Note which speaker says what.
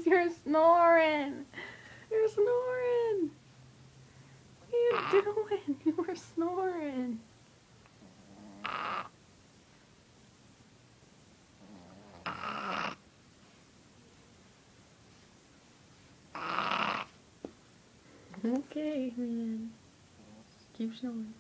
Speaker 1: You're snoring. You're snoring. What are you doing? You were snoring. Okay, man. Keep snoring.